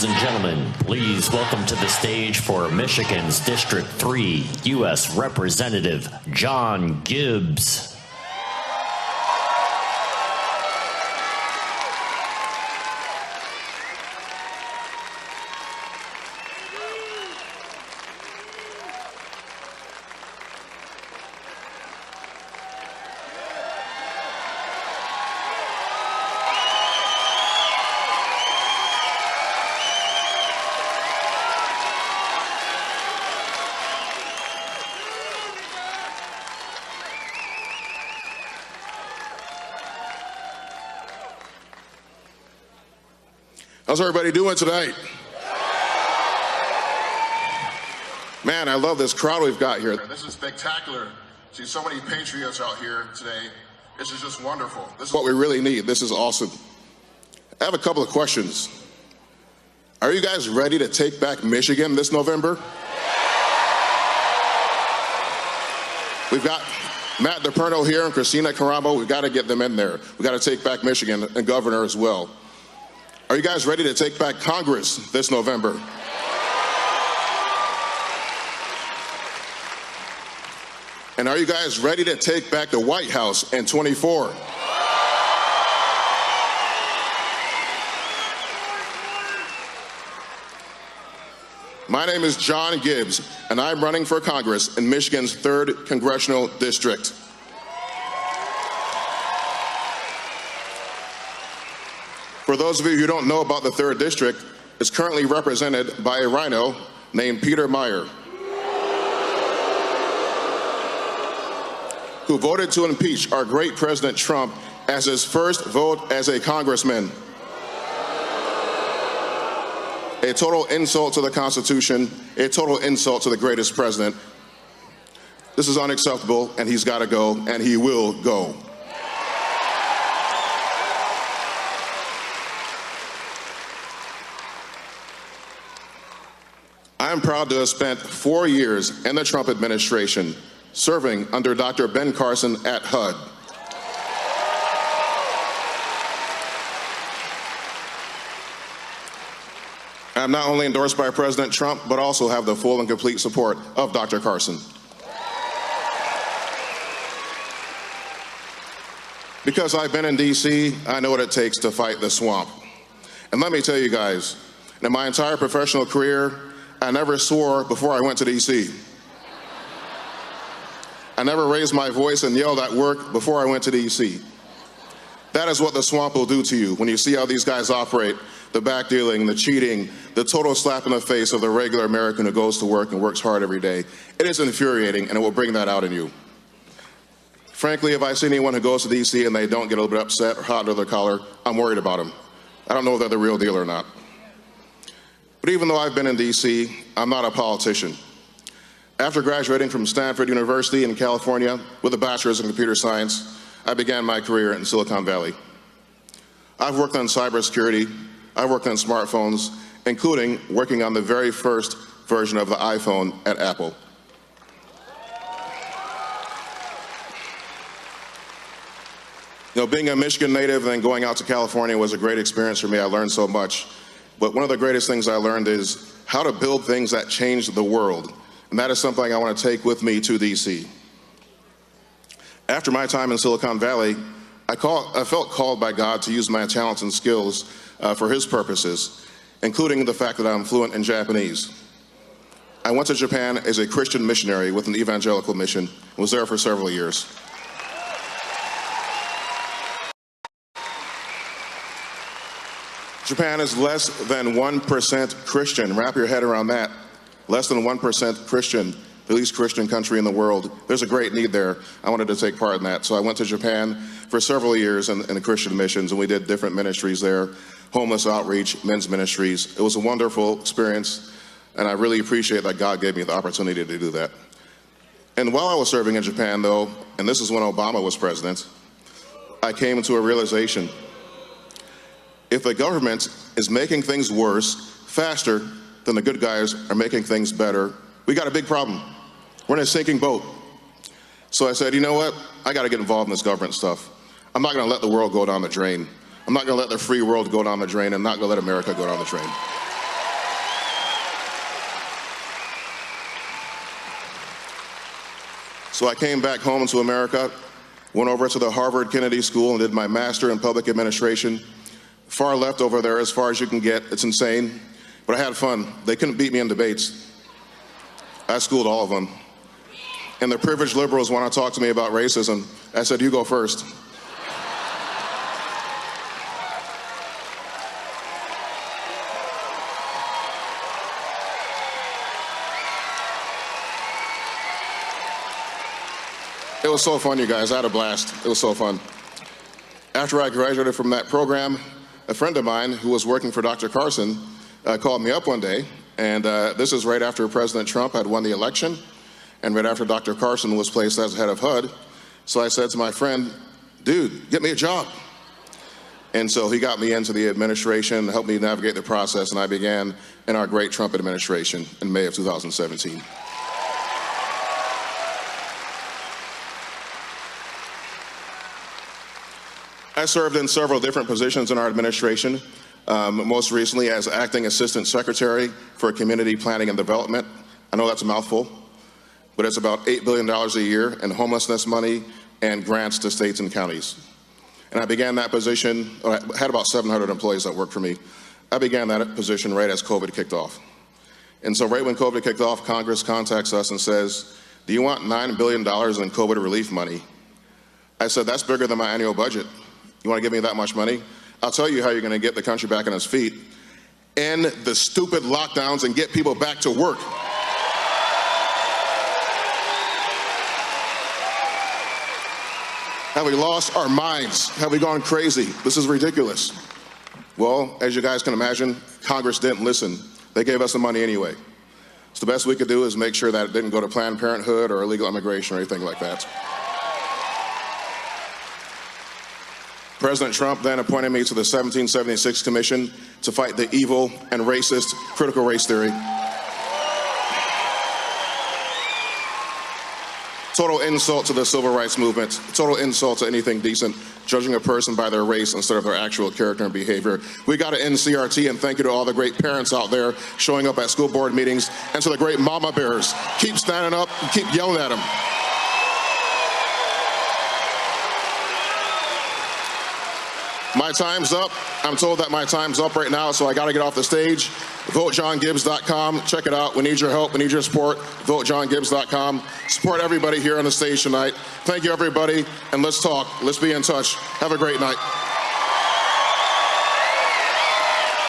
Ladies and gentlemen, please welcome to the stage for Michigan's District 3 U.S. Representative John Gibbs. How's everybody doing tonight? Man, I love this crowd we've got here. This is spectacular. See so many patriots out here today. This is just wonderful. This is what we really need. This is awesome. I have a couple of questions. Are you guys ready to take back Michigan this November? We've got Matt DePerno here and Christina Caramo. We've got to get them in there. We've got to take back Michigan and governor as well. Are you guys ready to take back Congress this November? And are you guys ready to take back the White House in 24? My name is John Gibbs, and I'm running for Congress in Michigan's 3rd Congressional District. For those of you who don't know about the 3rd District, it's currently represented by a rhino named Peter Meyer, who voted to impeach our great President Trump as his first vote as a congressman. A total insult to the Constitution, a total insult to the greatest president. This is unacceptable, and he's got to go, and he will go. I am proud to have spent 4 years in the Trump administration serving under Dr. Ben Carson at HUD. I'm not only endorsed by President Trump, but also have the full and complete support of Dr. Carson. Because I've been in D.C., I know what it takes to fight the swamp. And let me tell you guys, in my entire professional career, I never swore before I went to D.C. I never raised my voice and yelled at work before I went to D.C. That is what the swamp will do to you when you see how these guys operate, the backdealing, the cheating, the total slap in the face of the regular American who goes to work and works hard every day. It is infuriating, and it will bring that out in you. Frankly, if I see anyone who goes to D.C. and they don't get a little bit upset or hot under their collar, I'm worried about them. I don't know if they're the real deal or not. But even though I've been in D.C., I'm not a politician. After graduating from Stanford University in California with a bachelor's in computer science, I began my career in Silicon Valley. I've worked on cybersecurity, I've worked on smartphones, including working on the very first version of the iPhone at Apple. You know, being a Michigan native and then going out to California was a great experience for me. I learned so much. But one of the greatest things I learned is how to build things that change the world. And that is something I want to take with me to D.C. After my time in Silicon Valley, I felt called by God to use my talents and skills for His purposes, including the fact that I'm fluent in Japanese. I went to Japan as a Christian missionary with an evangelical mission and was there for several years. Japan is less than 1% Christian. Wrap your head around that. Less than 1% Christian, the least Christian country in the world. There's a great need there. I wanted to take part in that. So I went to Japan for several years in the Christian missions, and we did different ministries there, homeless outreach, men's ministries. It was a wonderful experience, and I really appreciate that God gave me the opportunity to do that. And while I was serving in Japan, though, and this is when Obama was president, I came to a realization. If the government is making things worse faster than the good guys are making things better, we got a big problem. We're in a sinking boat. So I said, you know what? I got to get involved in this government stuff. I'm not going to let the world go down the drain. I'm not going to let the free world go down the drain. I'm not going to let America go down the drain. So I came back home to America, went over to the Harvard Kennedy School and did my master in public administration. Far left over there as far as you can get. It's insane. But I had fun. They couldn't beat me in debates. I schooled all of them. And the privileged liberals want to talk to me about racism. I said, you go first. It was so fun, you guys. I had a blast. It was so fun. After I graduated from that program, a friend of mine who was working for Dr. Carson called me up one day, and this is right after President Trump had won the election, and right after Dr. Carson was placed as head of HUD. So I said to my friend, dude, get me a job. And so he got me into the administration, helped me navigate the process, and I began in our great Trump administration in May of 2017. I served in several different positions in our administration, most recently as acting assistant secretary for community planning and development. I know that's a mouthful, but it's about $8 billion a year in homelessness money and grants to states and counties. And I began that position, I had about 700 employees that worked for me. I began that position right as COVID kicked off. And so right when COVID kicked off, Congress contacts us and says, do you want $9 billion in COVID relief money? I said, that's bigger than my annual budget. You want to give me that much money? I'll tell you how you're going to get the country back on its feet. End the stupid lockdowns and get people back to work. Have we lost our minds? Have we gone crazy? This is ridiculous. Well, as you guys can imagine, Congress didn't listen. They gave us the money anyway. So the best we could do is make sure that it didn't go to Planned Parenthood or illegal immigration or anything like that. President Trump then appointed me to the 1776 Commission to fight the evil and racist critical race theory. Total insult to the civil rights movement, total insult to anything decent, judging a person by their race instead of their actual character and behavior. We got to end CRT, and thank you to all the great parents out there showing up at school board meetings, and to the great mama bears. Keep standing up and keep yelling at them. My time's up. I'm told that my time's up right now, so I got to get off the stage. VoteJohnGibbs.com. Check it out. We need your help. We need your support. VoteJohnGibbs.com. Support everybody here on the stage tonight. Thank you, everybody, and let's talk. Let's be in touch. Have a great night.